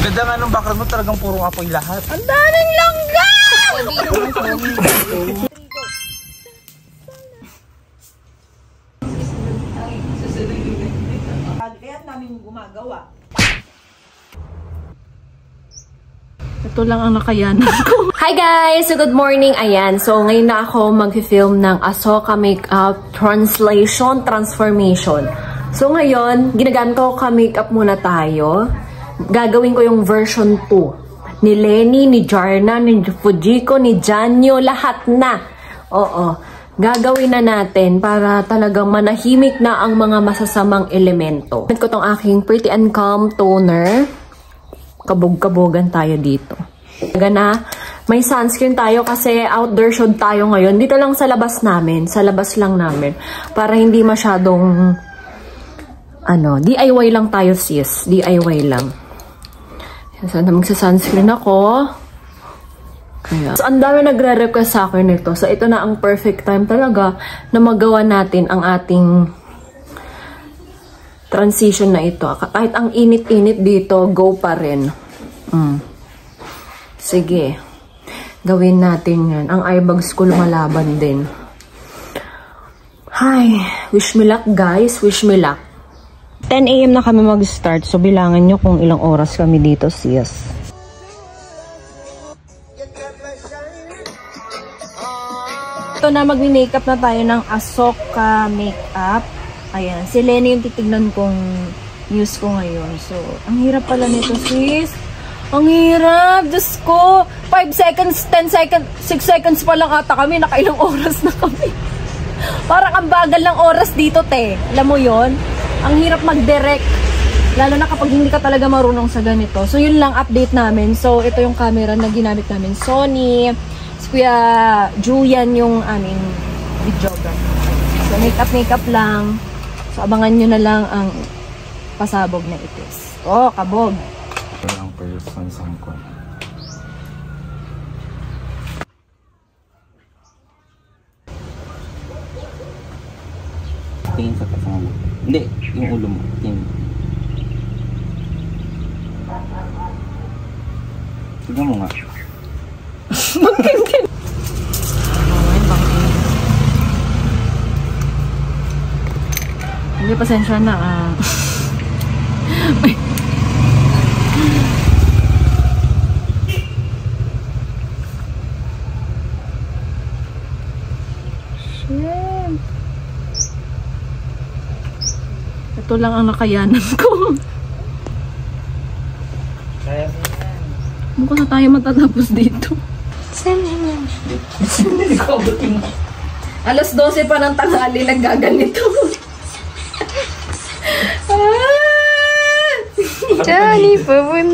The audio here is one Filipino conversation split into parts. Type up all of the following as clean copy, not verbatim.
Ganda nga nung background mo, talagang puro apoy lahat. Ang daming langga! Kaya't namin gumagawa. Ito lang ang nakayanan ko. Hi guys! So good morning! Ayan. So ngayon na ako mag-film ng Ahsoka Makeup Transformation. So ngayon, ginagamit ko ka-makeup muna tayo. Gagawin ko yung version 2. Ni Lenny, ni Jarna, ni Fujiko, ni Janyo, lahat na. Oo. Gagawin na natin para talagang manahimik na ang mga masasamang elemento. Gamit ko tong aking Pretty and Calm toner. Kabog-kabogan tayo dito. Na, may sunscreen tayo kasi outdoor shoot tayo ngayon. Dito lang sa labas namin. Sa labas lang namin. Para hindi masyadong DIY lang tayo sis. DIY lang. Sana magsa-sunscreen ako. Kaya. So, ang dami nagre-request sa akin nito. So, ito na ang perfect time talaga na magawa natin ang ating transition na ito. Kahit ang init-init dito, go pa rin. Sige. Gawin natin yan. Ang eyebags ko lumalaban din. Hi. Wish me luck, guys. Wish me luck. 10 AM na kami mag-start. So, bilangan nyo kung ilang oras kami dito, sis. Ito na, mag-makeup na tayo ng Ahsoka Makeup. Ayan. Si Lenny yung titignan kong news ko ngayon. So, ang hirap pala nito, sis. Ang hirap. Diyos ko. 5 seconds, 10 seconds, 6 seconds pa lang ata kami. Nakailang oras na kami. Parang ang bagal ng oras dito, te. Alam mo yon? Ang hirap mag-direct. Lalo na kapag hindi ka talaga marunong sa ganito. So, yun lang update namin. So, ito yung camera na ginamit namin. Sony. Si Kuya Julian yung aming videographer. So, makeup lang. So, abangan nyo na lang ang pasabog na itis. Oh, kabog. Ito lang person ko. Tingin sa kasama. Hindi, yung ulo mo. Tingin. Tignan mo nga. Magkingkin. Hindi, pasensya na. Shit. Ito lang ang nakayanan ko. Mukha na tayo matatapos dito. Alas 12 pa ng tanghali lang gaganito. Johnny, pabun.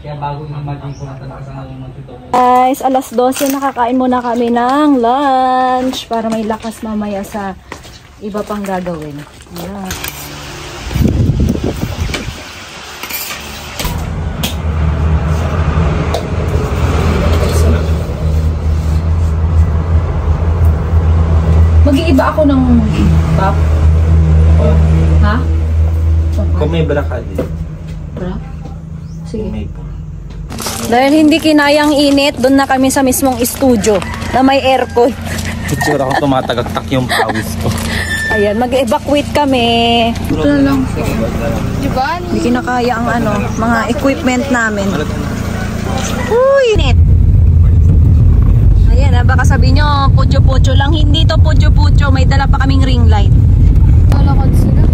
Kaya bago yung imagine ko na talaga sa magtito. Guys, alas 12 nakakain muna kami ng lunch para may lakas mamaya sa iba pang gagawin. Ayan. Mag-iiba ako ng pop. Ha? Kung may bra ka din. Bra? Sige. May po. Dahil hindi kinayang init, doon na kami sa mismong studio na may aircon. Picture akong tumatagaktak yung pawis ko. Ayan, mag-evacuate kami. Ito na lang. Diba? Hindi kinakaya ang mga equipment namin. Uy! Init! Ayan, baka sabihin nyo, pudyo-pudyo lang. Hindi to pudyo-pudyo. May dala pa kaming ring light. Talakad sila.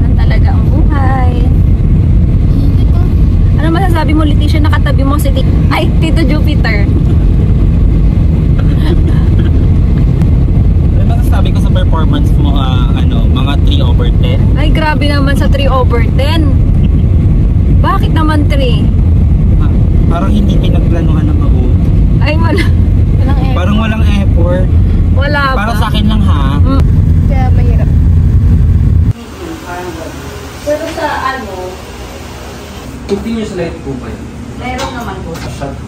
Yan talaga ang buhay. Ano masasabi mo, Leticia? Nakatabi mo si Tito Jupiter. Ano masasabi ko sa performance mo, mga 3/10? Ay, grabe naman sa 3/10. Bakit naman 3? Parang hindi pinagplanuhan ng mabuti. Ay, wala. Parang walang effort. Wala ba? Para sa akin lang ha. Kaya mahirap. Pero sa Continuous light po ba yun? meron naman po.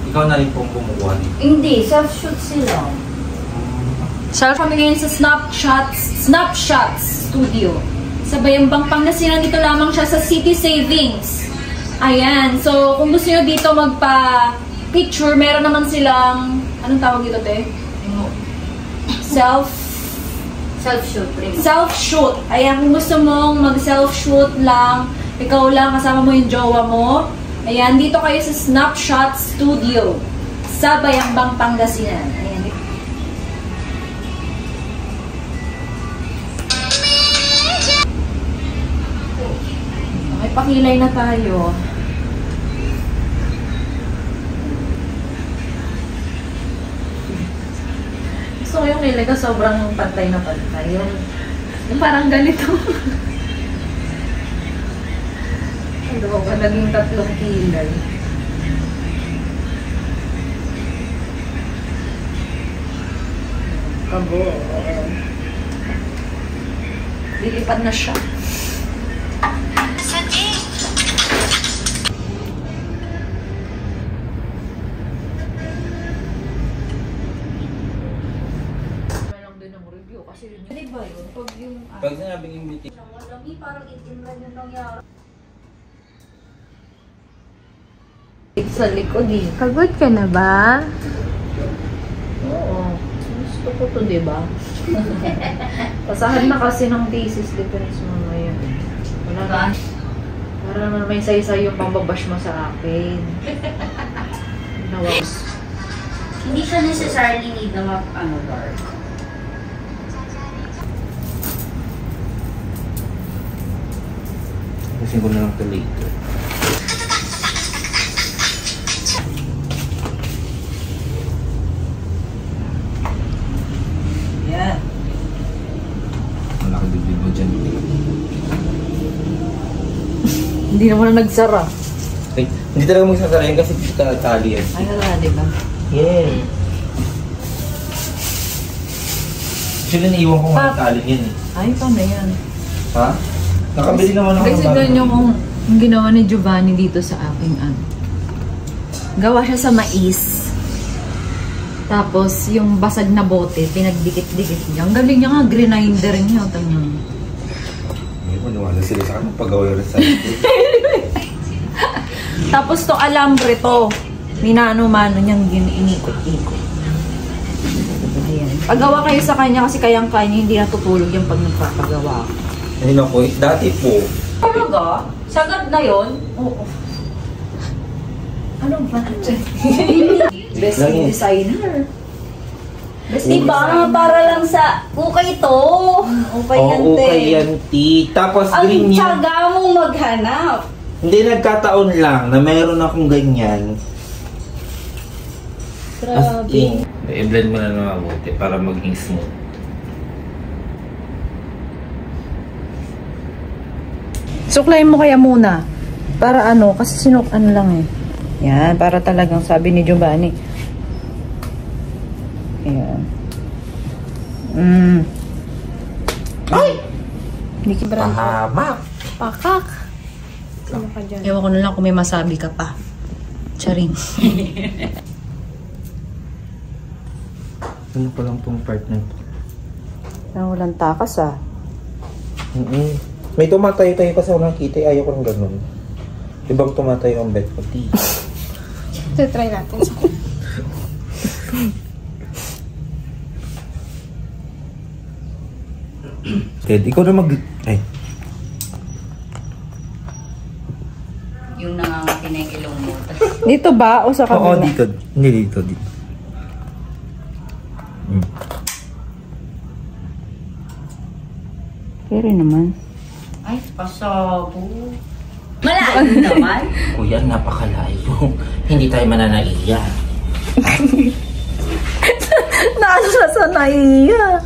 Ikaw na rin pong kumukuha niyo. Hindi, self-shoot sila. Self kami ngayon sa Snapshots Studio. Sa Bayambang Pangasinan, dito lamang siya sa City Savings. Ayan. So, kung gusto nyo dito magpa-picture, meron naman silang, anong tawag dito, te? Self-shoot. Self-shoot. Ayan, kung gusto mong mag-self-shoot lang, ikaw lang, kasama mo yung jowa mo. Ayan, dito kayo sa Snapshot Studio sa Bayambang Pangasinan. Ayan. Okay, pakilay na tayo. Gusto ko yung nilagay sobrang pantay na pantay. Yung parang ganito. Ano ba? Naging 3 kilay. Kabo. Lilipad na siya. Diba yun? Pag yung... Pag sinabing invitation. Malami, parang itinlan yung nangyari. Sa likod eh. Pagod ka na ba? Oo. Gusto ko to, diba? Pasahan na kasi ng thesis defense mo ngayon. Wala na. Para naman may say-say yung pambabash mo sa akin. Nawas. Hindi siya necessarily need na dark. Kasi ko na lang ito later. Yan. Malaki bibig mo dyan. Hindi naman na nagsara. Ay, hindi talaga magsasarayan kasi tali yan. Ay, wala, diba? Yeah. Actually, naiwan ko nga tali yan eh. Ay, paano yan? Ha? Nakabili naman ako. Kasi ganyan yung ginawa ni Giovanni dito sa aking gawa siya sa mais. Tapos, yung basag na bote, pinagdikit-dikit niya. Ang galing niya nga, grinder niya. May maniwala sila sa akin pag-gawa yung recipe. Tapos, to alambre to. Minano-mano niyang inikot-ikot. Ayan. Paggawa kayo sa kanya kasi kayang-kaya hindi natutulog yung pag nagpapagawa. Ay naku, dati po. Talaga? Sagad na yon? Oo. Ano ba? Best designer. Best diba? Para lang sa ukay to. Ukay yan, te. Okay yan, ti. Tapos green Ang yan. tsaga mong maghanap. Hindi, nagkataon lang na mayroon akong ganyan. Grabe. I-blend mo na ng mabuti para maging smooth. Suklayin mo kaya muna. Para ano, kasi lang eh. Yan, para talagang sabi ni Giovanni. Ayan. Ay! Hindi kibrang. Pahamak! Pakak! Ewan ko na lang kung may masabi ka pa. Charing. Ano pa lang tong part na ito? Walang takas ah. May tumatayo-tayo kasi ako nakikita. Ayaw ko ng ganun. Ibang tumatayo ang bed ko. So, try natin. Ted, ikaw na Ay. Yung nangangati na yung ilong mo. Dito ba? O sa kabila? Oo, dito. Hindi, dito. Pero naman. Ay, pasabo. Malayo naman. Kuya, napakalayo. Hindi tayo mananaiya. Nasa sa naiya.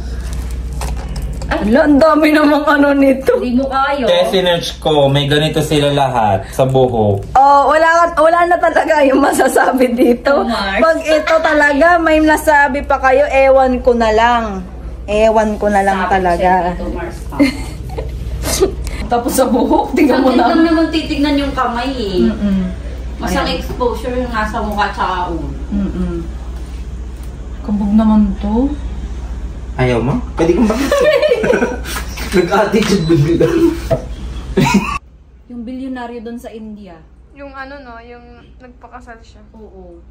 Ala, ang dami namang ano nito. Hindi mo kayo. Sinerch ko, may ganito sila lahat sa buhok. Oh, wala na talaga yung masasabi dito. Mars. Pag ito talaga, may nasabi pa kayo, ewan ko na lang. Ewan ko na lang talaga. Ito, Mars pa. Tapos sa buhok, tingnan mo Bakit na. lang naman titignan yung kamay eh. Mas ang Ayan. exposure yung nasa mukha tsaka ulo. Kabog naman to. Ayaw mo? Pwede kong bakit? Nag-attitude bigla. Yung bilyonaryo doon sa India. Yung ano no, yung nagpakasal siya. Oo.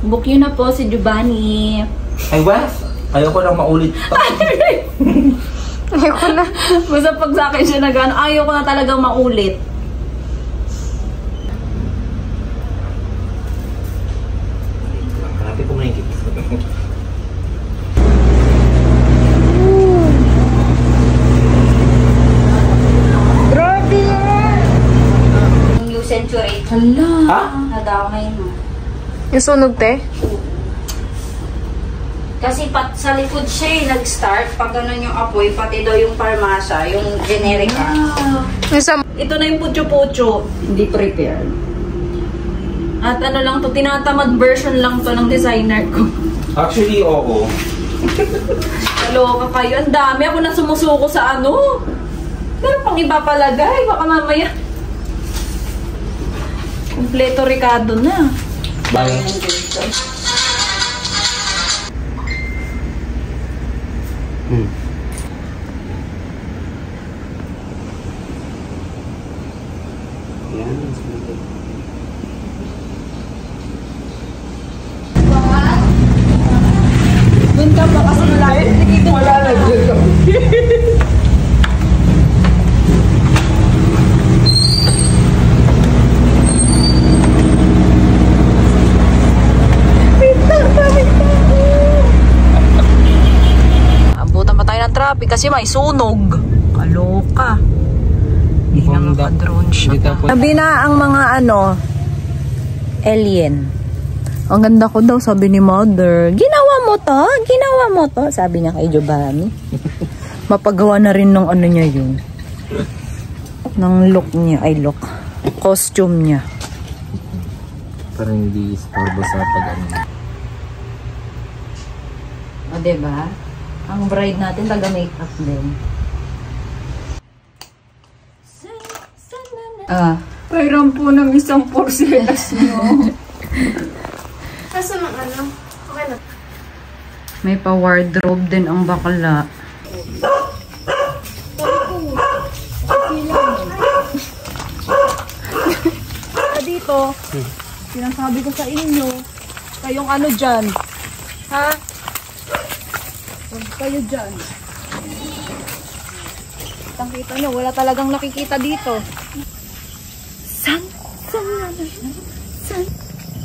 Book yun na po si Giovanni. Ay, what? Ayoko lang maulit pa. Ayoko na. Basta pag sa akin siya nag-ano, ayaw ko na talagang maulit. Hanapin ko muna yung gift. New century. Hala. Ha? Nadaw ngayon mo. Yung sunog, te? Kasi sa likod siya nag-start. Pag ganun yung apoy, pati daw yung parmasa, yung generica. Yung sa... Ito na yung pucho-pucho. Hindi prepared. At ano lang to, tinatamad version lang to ng designer ko. Actually, oo. Kaloka kayo. Ang dami. Ako na sumusuko sa ano. Pero pang iba palagay. Baka mamaya. Kompleto Ricardo na. Bye. Doon ka pa kasi malayo. Wala na dito. Abutan pa tayo ng traffic kasi may sunog. Kaloka. Hindi na maka-drone shot. Sabi na ang mga ano, alien. Ang ganda ko daw, sabi ni mother. Ginawa mo to? Ginawa mo to? Sabi niya kay Giovanni. Mapagawa na rin ng ano niya yun. Ng look niya. Ay, look. Costume niya. Parang hindi istorbo sa pag-ano. O, diba? Ang bride natin, taga-makeup din. Ah. Pairam po ng isang porcelas nyo. Kaso ng ano? Okay na. May pa-wardrobe din ang bakla. Dito, sinasabi ko sa inyo, kayong ano dyan? Ha? Huwag kayo dyan. Kita nyo, wala talagang nakikita dito. San?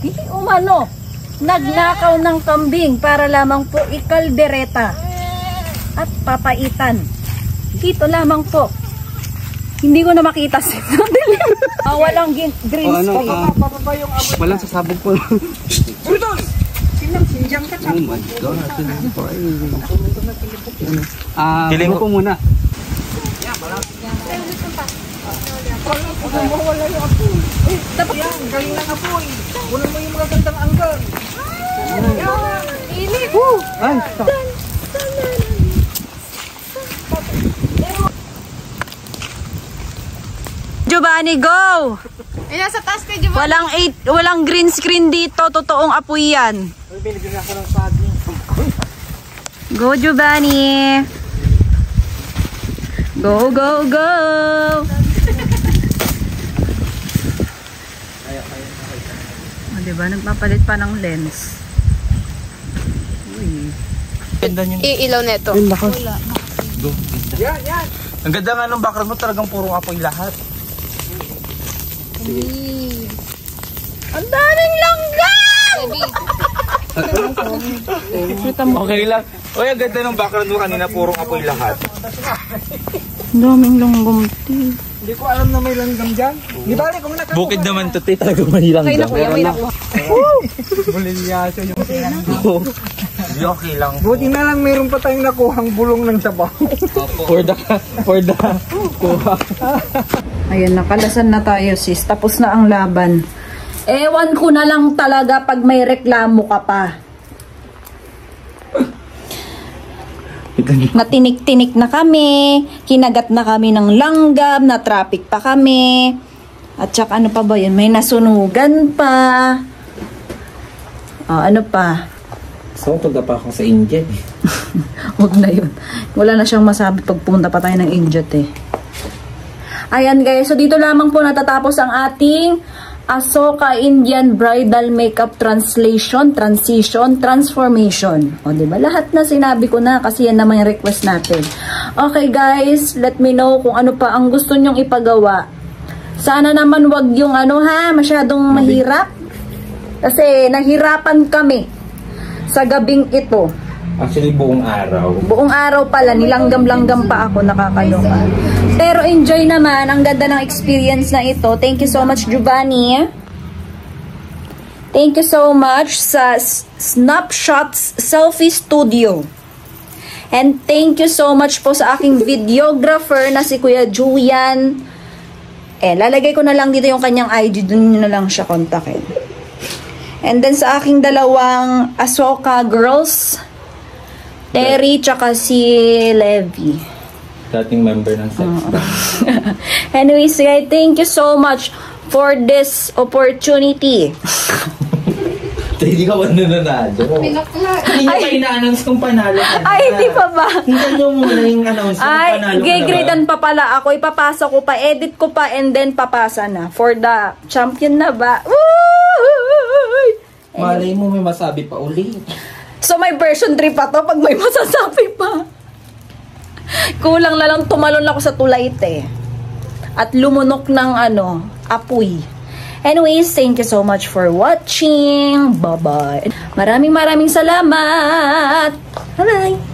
Hindi umano. Nagnakaw ng kambing para lamang po ikaldereta at papaitan. Dito lamang po. Hindi ko na makita si walang green screen. Walang sasabog po. Oh my God. Kiling ko muna. Galing lang ako eh. Kunan mo yung magagandang anggal. Init! Ay, Giovanni, go! Ay, nasa taas kay Giovanni. Walang green screen dito. Totoong apoy yan. Binibigyan ako ng saging. Go, Giovanni! Go, go, go! O, diba? Nagpapalit pa ng lens. Uy. Ganda niyo. Iilaw neto. Yan. Ang ganda nga ng background mo, talagang puro apoy lahat. Ang daming langgam! Okay lang. Uy, ang ganda ng background mo kanina, puro apoy lahat. Ang daming langgam. hindi ko alam na may langgam dyan. Di ba, kung nakakuha. Bukid naman to, te, talagang may langgam. May nakuha. Bulilyaso yung sinang. Hindi okay lang. Buti na lang mayroon pa tayong nakuhang bulong ng sabaw. For the kuha. Ayan, nakalasan na tayo, sis. Tapos na ang laban. Ewan ko na lang talaga pag may reklamo ka pa. Natinik-tinik na kami, kinagat na kami ng langgam, na traffic pa kami. At saka ano pa ba yun? May nasunugan pa. Ano pa? So, tulga pa ako sa India. Huwag na yun. Wala na siyang masabi pag pumunta pa tayo ng India eh. Ayan guys, so dito lamang po natatapos ang ating Ahsoka Indian Bridal Makeup Translation, Transition, Transformation. O diba? Lahat na sinabi ko na kasi yan naman yung request natin. Okay guys, let me know kung ano pa ang gusto nyong ipagawa. Sana naman wag yung masyadong mahirap. Kasi nahirapan kami sa gabing ito. Actually, buong araw. Buong araw pala, nilanggam-langgam pa ako, nakakaloka. Pero enjoy naman, ang ganda ng experience na ito. Thank you so much, Giovanni. Thank you so much sa Snapshots Selfie Studio. And thank you so much po sa aking videographer na si Kuya Julian. Lalagay ko na lang dito yung kanyang IG, dun na lang siya kontakin. And then sa aking dalawang Ahsoka girls, Terry tsaka si Levi. Dating member ng sex band. Anyways, guys, thank you so much for this opportunity. Hindi ka ba nananalo? Pinakla. Hindi nyo pa ina-announce kung panalo ka na. Ay, hindi pa ba? Hindi nyo muna yung announce kung Ay, panalo ka na gigradan pa pala ako. Ipapasa ko pa, edit ko pa, and then papasa na. For the champion na ba? Woo! Malay mo may masabi pa ulit. So, may version 3 pa to pag may masasabi pa. Kulang na lang tumalon ako sa tulay at lumunok ng apoy. Anyways, thank you so much for watching. Bye-bye. Maraming salamat. Bye-bye.